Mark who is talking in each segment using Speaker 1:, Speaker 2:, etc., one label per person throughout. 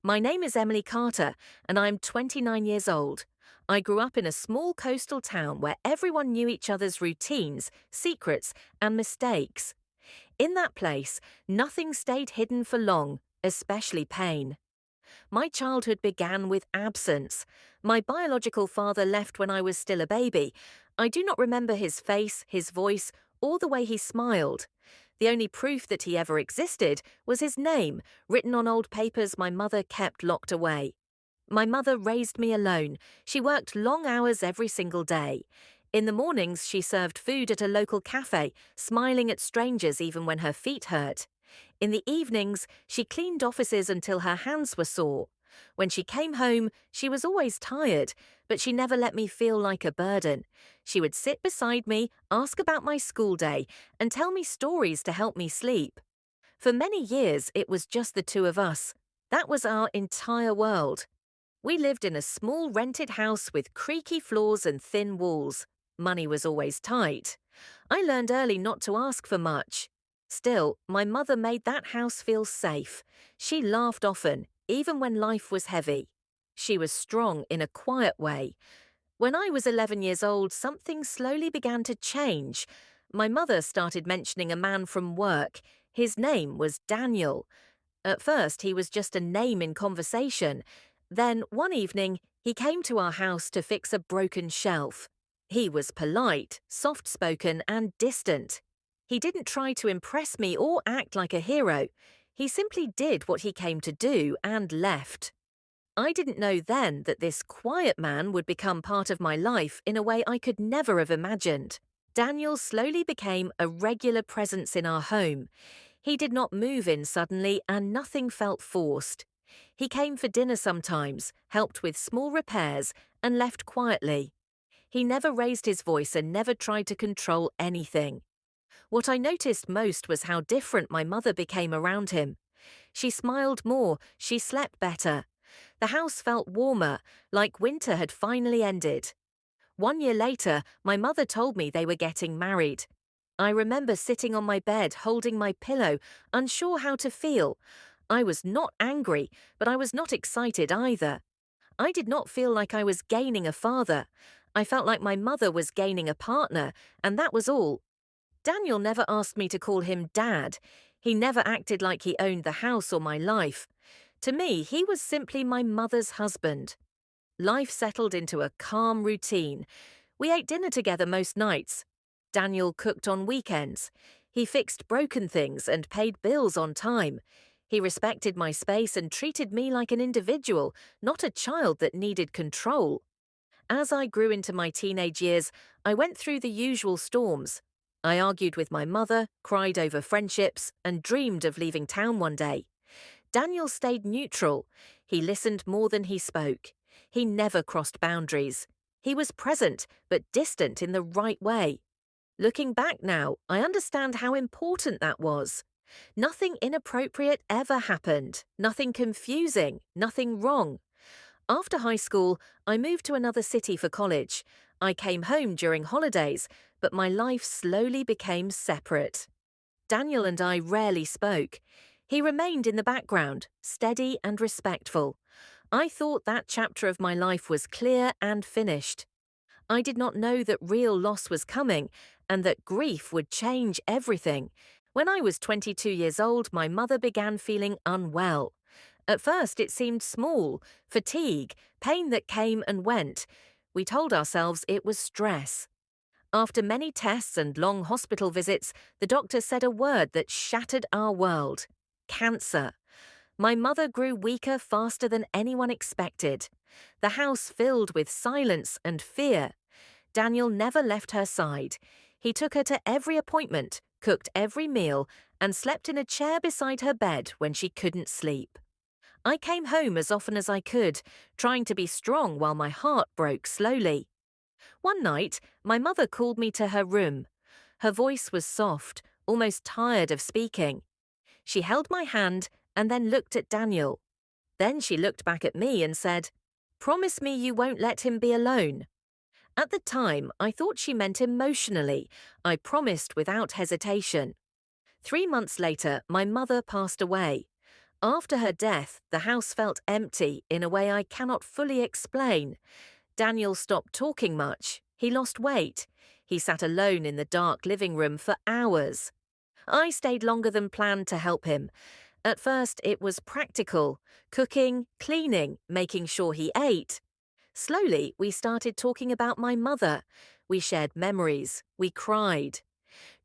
Speaker 1: My name is Emily Carter, and I'm 29 years old. I grew up in a small coastal town where everyone knew each other's routines, secrets, and mistakes. In that place, nothing stayed hidden for long, especially pain. My childhood began with absence. My biological father left when I was still a baby. I do not remember his face, his voice, or the way he smiled. The only proof that he ever existed was his name, written on old papers my mother kept locked away. My mother raised me alone. She worked long hours every single day. In the mornings, she served food at a local cafe, smiling at strangers even when her feet hurt. In the evenings, she cleaned offices until her hands were sore. When she came home, she was always tired, but she never let me feel like a burden. She would sit beside me, ask about my school day, and tell me stories to help me sleep. For many years, it was just the two of us. That was our entire world. We lived in a small rented house with creaky floors and thin walls. Money was always tight. I learned early not to ask for much. Still, my mother made that house feel safe. She laughed often, even when life was heavy. She was strong in a quiet way. When I was 11 years old, something slowly began to change. My mother started mentioning a man from work. His name was Daniel. At first, he was just a name in conversation. Then, one evening, he came to our house to fix a broken shelf. He was polite, soft-spoken, and distant. He didn't try to impress me or act like a hero. He simply did what he came to do and left. I didn't know then that this quiet man would become part of my life in a way I could never have imagined. Daniel slowly became a regular presence in our home. He did not move in suddenly and nothing felt forced. He came for dinner sometimes, helped with small repairs, and left quietly. He never raised his voice and never tried to control anything. What I noticed most was how different my mother became around him. She smiled more, she slept better. The house felt warmer, like winter had finally ended. 1 year later, my mother told me they were getting married. I remember sitting on my bed, holding my pillow, unsure how to feel. I was not angry, but I was not excited either. I did not feel like I was gaining a father. I felt like my mother was gaining a partner, and that was all. Daniel never asked me to call him Dad. He never acted like he owned the house or my life. To me, he was simply my mother's husband. Life settled into a calm routine. We ate dinner together most nights. Daniel cooked on weekends. He fixed broken things and paid bills on time. He respected my space and treated me like an individual, not a child that needed control. As I grew into my teenage years, I went through the usual storms. I argued with my mother, cried over friendships, and dreamed of leaving town one day. Daniel stayed neutral. He listened more than he spoke. He never crossed boundaries. He was present, but distant in the right way. Looking back now, I understand how important that was. Nothing inappropriate ever happened, nothing confusing, nothing wrong. After high school, I moved to another city for college. I came home during holidays, but my life slowly became separate. Daniel and I rarely spoke. He remained in the background, steady and respectful. I thought that chapter of my life was clear and finished. I did not know that real loss was coming and that grief would change everything. When I was 22 years old, my mother began feeling unwell. At first, it seemed small, fatigue, pain that came and went. We told ourselves it was stress. After many tests and long hospital visits, the doctor said a word that shattered our world: cancer. My mother grew weaker faster than anyone expected. The house filled with silence and fear. Daniel never left her side. He took her to every appointment, cooked every meal, and slept in a chair beside her bed when she couldn't sleep. I came home as often as I could, trying to be strong while my heart broke slowly. One night, my mother called me to her room. Her voice was soft, almost tired of speaking. She held my hand and then looked at Daniel. Then she looked back at me and said, "Promise me you won't let him be alone." At the time, I thought she meant emotionally. I promised without hesitation. 3 months later, my mother passed away. After her death, the house felt empty in a way I cannot fully explain. Daniel stopped talking much. He lost weight. He sat alone in the dark living room for hours. I stayed longer than planned to help him. At first, it was practical: cooking, cleaning, making sure he ate. Slowly, we started talking about my mother. We shared memories. We cried.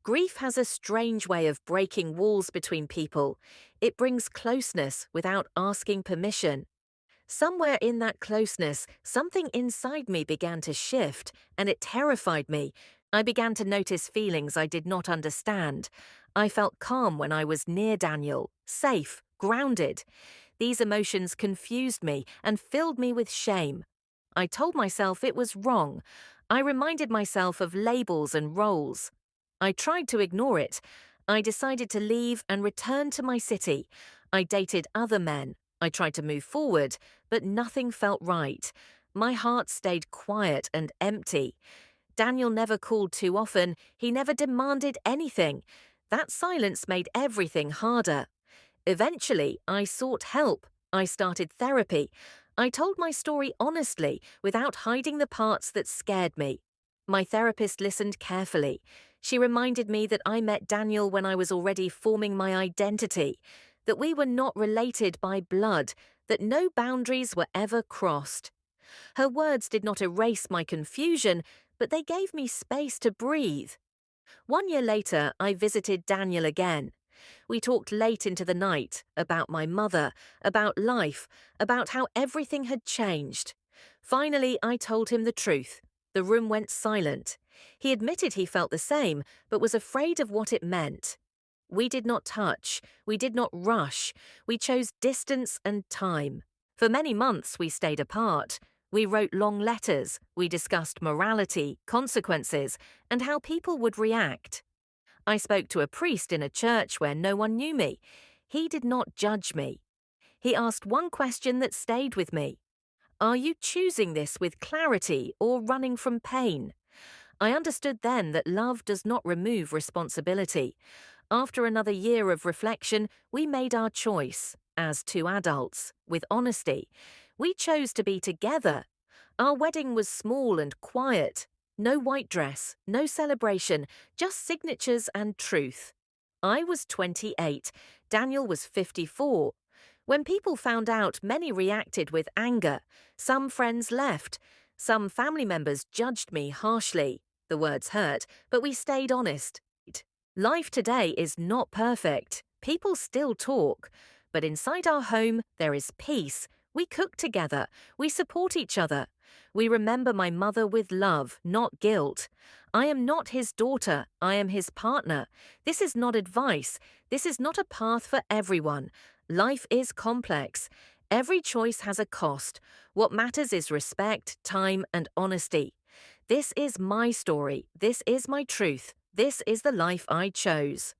Speaker 1: Grief has a strange way of breaking walls between people. It brings closeness without asking permission. Somewhere in that closeness, something inside me began to shift, and it terrified me. I began to notice feelings I did not understand. I felt calm when I was near Daniel, safe, grounded. These emotions confused me and filled me with shame. I told myself it was wrong. I reminded myself of labels and roles. I tried to ignore it. I decided to leave and return to my city. I dated other men. I tried to move forward, but nothing felt right. My heart stayed quiet and empty. Daniel never called too often. He never demanded anything. That silence made everything harder. Eventually, I sought help. I started therapy. I told my story honestly, without hiding the parts that scared me. My therapist listened carefully. She reminded me that I met Daniel when I was already forming my identity, that we were not related by blood, that no boundaries were ever crossed. Her words did not erase my confusion, but they gave me space to breathe. 1 year later, I visited Daniel again. We talked late into the night about my mother, about life, about how everything had changed. Finally, I told him the truth. The room went silent. He admitted he felt the same, but was afraid of what it meant. We did not touch. We did not rush. We chose distance and time. For many months, we stayed apart. We wrote long letters. We discussed morality, consequences, and how people would react. I spoke to a priest in a church where no one knew me. He did not judge me. He asked one question that stayed with me. Are you choosing this with clarity or running from pain? I understood then that love does not remove responsibility. After another year of reflection, we made our choice, as two adults, with honesty. We chose to be together. Our wedding was small and quiet. No white dress, no celebration, just signatures and truth. I was 28. Daniel was 54. When people found out, many reacted with anger. Some friends left. Some family members judged me harshly. The words hurt, but we stayed honest. Life today is not perfect. People still talk. But inside our home, there is peace. We cook together. We support each other. We remember my mother with love, not guilt. I am not his daughter. I am his partner. This is not advice. This is not a path for everyone. Life is complex. Every choice has a cost. What matters is respect, time, and honesty. This is my story. This is my truth. This is the life I chose.